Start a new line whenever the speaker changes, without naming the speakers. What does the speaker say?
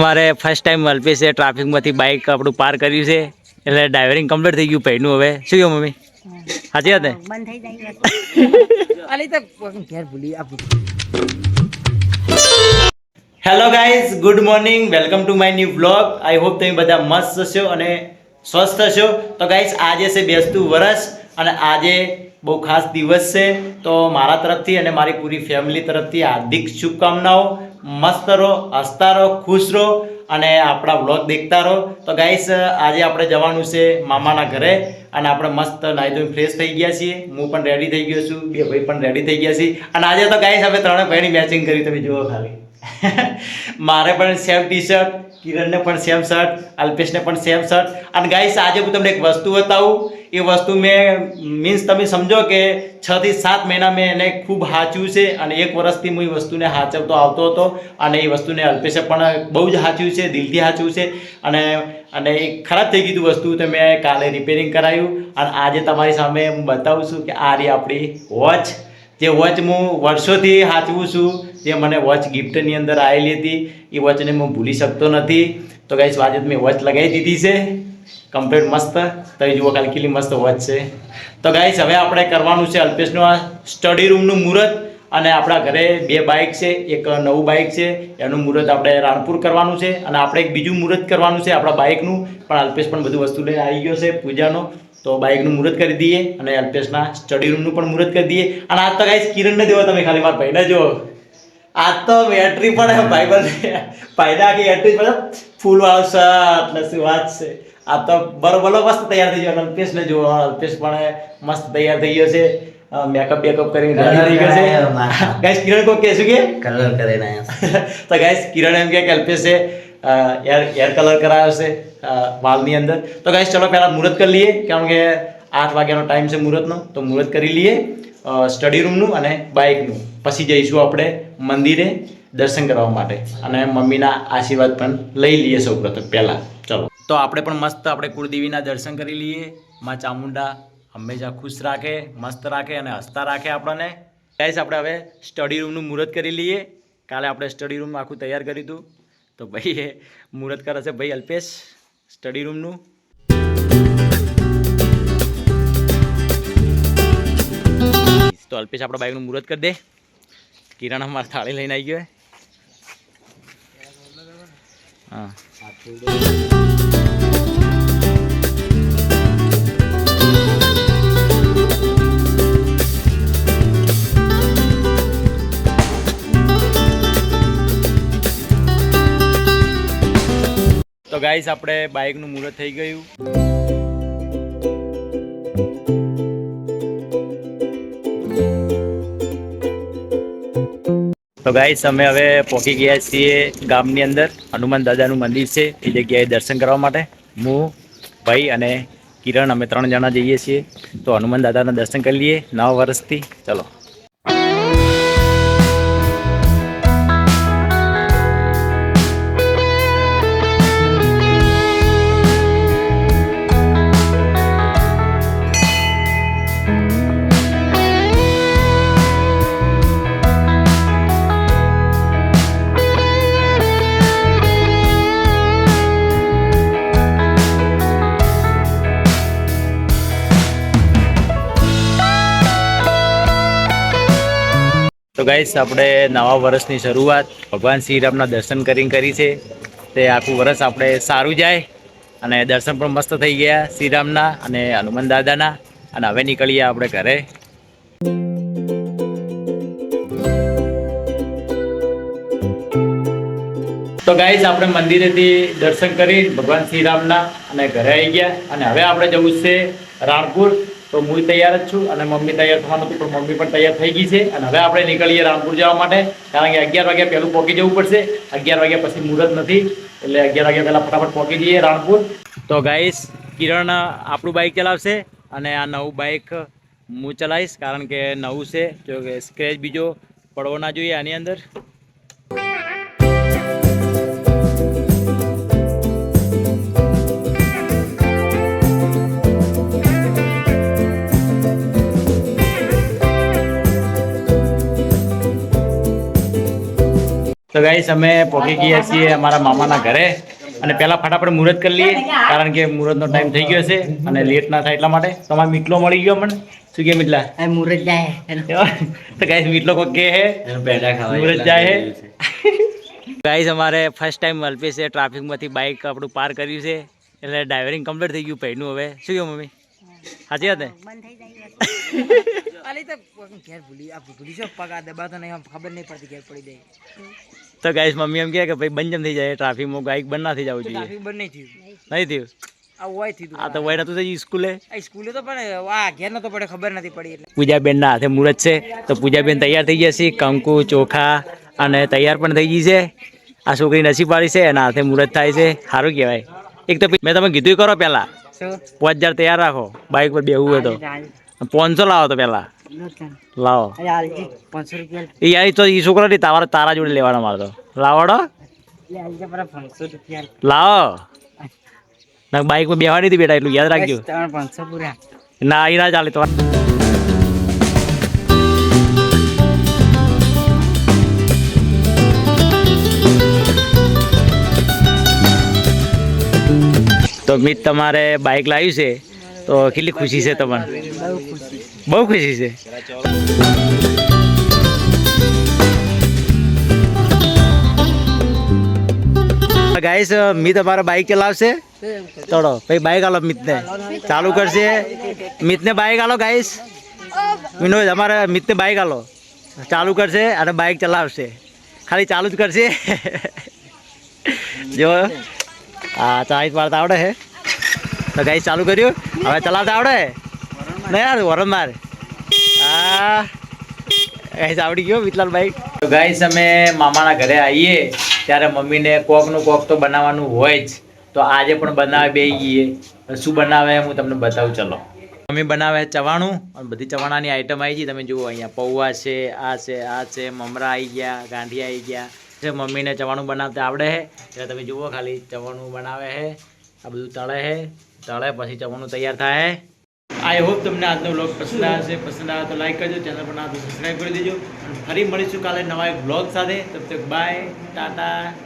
અમારે first time અલ્પેશે ટ્રાફિકમાંથી bike આપણું પાર કર્યું છે એટલે ડ્રાઇવરિંગ કમ્પ્લીટ થઈ ગયું ભાઈનું. હવે શું કહ્યું મમ્મી? સાચી વાત ને?
બંધ થઈ જાય અલી તો ઘેર ભૂલી આપું.
Hello guys, good morning, welcome to my new blog. I hope તમે બધા મસ્ત હશો અને સ્વસ્થ હશો. તો ગાઈઝ આજે છે બેસતું વરસ અને આજે બહુ ખાસ દિવસ છે. તો મારા તરફથી અને મારી પૂરી ફેમિલી તરફથી હાર્દિક શુભકામનાઓ. મસ્ત રહો, હસતા રહો, ખુશ રહો અને આપણા વ્લોગ દેખતા રહો. તો ગાઈસ આજે આપણે જવાનું છે મામાના ઘરે અને આપણે મસ્ત નાહી ધોઈને ફ્રેશ થઈ ગયા છીએ. હું પણ રેડી થઈ ગયો છું, બે ભાઈ પણ રેડી થઈ ગયા છીએ અને આજે તો ગાઈસ આપણે ત્રણે ભાઈની મેચિંગ કરી, તમે જુઓ ખાલી. મારે પણ સેમ ટી શર્ટ, કિરણને પણ સેમ શર્ટ, અલ્પેશને પણ સેમ શર્ટ. અને ગાઈસ આજે હું તમને એક વસ્તુ બતાવું. એ વસ્તુ મેં મીન્સ તમે સમજો કે 6 થી 7 મહિના મેં એને ખૂબ સાચવ્યું છે અને 1 વર્ષથી હું એ વસ્તુને સાચવતો આવતો હતો અને એ વસ્તુને અલ્પેશે પણ બહુ જ સાચવ્યું છે, દિલથી સાચવ્યું છે. અને એ ખરાબ થઈ ગયું વસ્તુ તો મેં કાલે રિપેરિંગ કરાવ્યું અને આજે તમારી સામે હું બતાવું છું કે આ રહી આપણી વોચ. જે વોચ હું વર્ષોથી સાચવું છું, જે મને વોચ ગિફ્ટની અંદર આવેલી હતી, એ વોચને હું ભૂલી શકતો નથી. તો ગાઈસ આજે મેં વોચ લગાવી દીધી છે કમ્પ્લીટ મસ્ત. તમે જુઓ ખાલી કેટલી મસ્ત વોચ છે. તો ગાઈસ હવે આપણે કરવાનું છે અલ્પેશનું આ સ્ટડી રૂમનું મુહૂર્ત. અને આપણા ઘરે 2 બાઇક છે, એક નવું બાઇક છે, એનું મુહૂર્ત આપણે રાણપુર કરવાનું છે અને આપણે એક બીજું મુહૂર્ત કરવાનું છે આપણા બાઇકનું. પણ અલ્પેશ પણ બધું વસ્તુ લઈને આવી ગયો છે પૂજાનો. તો બાઇકનું મુહૂર્ત કરી દઈએ અને અલ્પેશના સ્ટડી રૂમનું પણ મુહૂર્ત કરી દઈએ. અને આજ તો ગાઈસ કિરણને દેવો, તમે ખાલી મારા ભાઈને જો, આજ તો બેટરી પણ ભાઈ ફાયદા કે બેટરી પણ ફૂલ વાળો શર્ટ ને શું વાત છે. આ તો બરોબર મસ્ત તૈયાર થઈ ગયો. અલ્પેશને જો, અલ્પેશ પણ મસ્ત તૈયાર થઈ ગયો છે, મેકઅપ બેકઅપ કરીને રેડી થઈ ગયો છે. ગાઈસ કિરણ કો કહેશું કે કલર કરીને આવ્યા. તો ગાઈસ કિરણ એમ કે અલ્પેશે હેર કલર કરાવ્યો છે વાળની અંદર. તો ગાઈસ ચલો પહેલા મુહૂર્ત કરી લઈએ, કારણ કે 8 વાગ્યાનો ટાઈમ છે મુહૂર્તનો. તો મુહૂર્ત કરી લઈએ સ્ટડી રૂમનું અને બાઇકનું. પછી જઈશું આપણે મંદિરે દર્શન કરવા માટે અને મમ્મીના આશીર્વાદ પણ લઈ લઈએ સૌપ્રથમ પહેલાં. ચલો તો આપણે પણ મસ્ત આપણે કુળદેવીના દર્શન કરી લઈએ. માં ચામુંડા હંમેશા ખુશ રાખે, મસ્ત રાખે અને હસતા રાખે આપણને. ગાઈસ આપણે હવે સ્ટડી રૂમનું મુહૂર્ત કરી લઈએ. કાલે આપણે સ્ટડી રૂમ આખું તૈયાર કર્યું હતું. તો ભાઈ એ મુહૂર્ત કરે છે ભાઈ અલ્પેશ સ્ટડી રૂમનું. તો અલ્પેશ આપણા બાઇકનું મુહૂર્ત કરી દે. કિરણ અમારે થાળી લઈને આવી ગયો. હા તો ગાઈસ આપણે બાઇકનું મુહૂર્ત થઈ ગયું. તો ગાઈસ અમે હવે પહોંચી ગયા છીએ ગામની અંદર. હનુમાન દાદાનું મંદિર છે, એ જગ્યાએ દર્શન કરવા માટે હું, ભાઈ અને કિરણ અમે 3 જણા જઈએ છીએ. તો હનુમાન દાદાના દર્શન કરી લઈએ નવા વર્ષથી. ચલો તો ગાઈસ આપણે નવા વર્ષની શરૂઆત ભગવાન શ્રી રામના દર્શન કરીને કરી છે. તે આખું વર્ષ આપણે સારું જાય અને દર્શન પણ મસ્ત થઈ ગયા શ્રી રામના અને હનુમાન દાદાના. અને હવે નીકળીએ આપણે ઘરે. તો ગાઈસ આપણે મંદિરેથી દર્શન કરી ભગવાન શ્રી રામના અને ઘરે આવી ગયા. અને હવે આપણે જવું છે રાણપુર. તો હું તૈયાર જ છું અને મમ્મી તૈયાર થવાનું હતું, પણ મમ્મી પણ તૈયાર થઈ ગઈ છે. અને હવે આપણે નીકળીએ રાણપુર જવા માટે, કારણ કે 11 વાગ્યા પહેલું પહોંચી જવું પડશે. 11 વાગ્યા પછી મુહૂર્ત નથી, એટલે 11 વાગ્યા પહેલાં ફટાફટ પહોંચી જઈએ રાણપુર. તો ગાઈસ કિરણ આપણું બાઇક ચલાવશે અને આ નવું બાઇક હું ચલાવીશ, કારણ કે નવું છે. જો કે સ્ક્રેચ બીજો પડવો ના જોઈએ આની અંદર. તો ગાઈસ અમે પહોંચી ગયા છીએ અમારા મામાના ઘરે અને પહેલા ફટાફટ મુહૂર્ત કરી લઈએ કારણ કે મુહૂર્તનો ટાઈમ થઈ ગયો છે અને લેટ ના થાય એટલા માટે તો અમારે મીટલો મળી ગયો મને શું કે મીટલા
આ મુરત જાય
તો ગાઈસ મીટલો કોઈ કે હે મુહૂર્ત જાય હે ગાઈસ અમારે ફર્સ્ટ ટાઈમ અલ્પેશે ટ્રાફિકમાંથી બાઇક આપણું પાર કર્યું છે એટલે ડ્રાઇવરિંગ કમ્પ્લીટ થઈ ગયું પહેલું હવે શું કહ્યું મમ્મી સાચી વાત ને
બંધ થઈ જાય અલી તો ઘેર ભૂલી છો પગા દબાતો નહીં ખબર નહીં પડતી ઘેર પડી જાય
તો ગાઈસ મમ્મી એમ કહે કે ભાઈ બંધ જેમ થઈ જાય ટ્રાફિકમાં બાઇક બંધ ના થઈ જવું જોઈએ
ટ્રાફિક બંધ નહીં થયું
નહીં થયું
આ હોય થયું
આ તો વય નતું થઈ સ્કૂલે
આ સ્કૂલે તો પણ આ ઘેર નતો પડે ખબર નથી પડી એટલે
પૂજાબેન ના હાથે મુહૂર્ત છે તો પૂજાબેન તૈયાર થઈ ગયા છે કંકુ ચોખા અને તૈયાર પણ થઈ ગઈ છે આ છોકરી નસીબ વાળી છે એના હાથે મુહૂર્ત થાય છે સારું કહેવાય એક તો મેં તમે કીધું કરો પહેલા
શું
5000 તૈયાર રાખો બાઇક પર બેહવું હોય તો 500 લાવો તો પહેલા લાવો
500 રૂપિયા
એ યાર તો એ છોકરા નહીં તારા જોડે લેવાનો મારતો લાવડો
લે આલજે પર 500 રૂપિયા
લાવો ના બાઇક પર બેહવાની હતી બેટા એટલું યાદ રાખજો
500 પૂરા
ના એ ના ચાલે તો તો મિત તમારે બાઇક લાવ્યું છે તો કેટલી ખુશી છે તમને બહુ ખુશી છે ગાઈસ મિત અમારા બાઇક ચલાવશે તોડો ભાઈ બાઇક આલો મિતને ચાલુ કરશે મિતને બાઇક આલો ગાઈસ વિનોદ અમારે મિતને બાઇક આલો ચાલુ કરશે અને બાઇક ચલાવશે ખાલી ચાલુ જ કરશે જો હા ચાલીસ પાડતા આવડે હે તો ગાઈસ ચાલુ કર્યું હવે ચલાવતા આવડે નહીં યાર વરમ માર હા ગાઈસ આવડી ગયો વિતલાલ બાઈક તો ગાઈસ અમે મામાના ઘરે આવીએ ત્યારે મમ્મીને કોકનું કોક તો બનાવવાનું હોય જ તો આજે પણ બનાવે બે ગઈએ શું બનાવે હું તમને બતાવું ચલો મમ્મી બનાવે ચવાણું અને બધી ચવાણાની આઈટમ આવી ગઈ તમે જુઓ અહીંયા પૌવા છે આ છે મમરા આવી ગયા ગાંઠિયા આવી ગયા જે મમ્મીને ચવાણું બનાવતા આવડે છે એટલે તમે જુઓ ખાલી ચવાણું બનાવે છે આ બધું તળે પછી ચવાણું તૈયાર થાય આઈ હોપ તમને આજનો વ્લોગ પસંદ આવે તો લાઈક કરજો ચેનલ પર ના તો સબસ્ક્રાઈબ કરી દેજો અને ફરી મળીશું કાલે નવા એક વ્લોગ સાથે તબ તક બાય ટાટા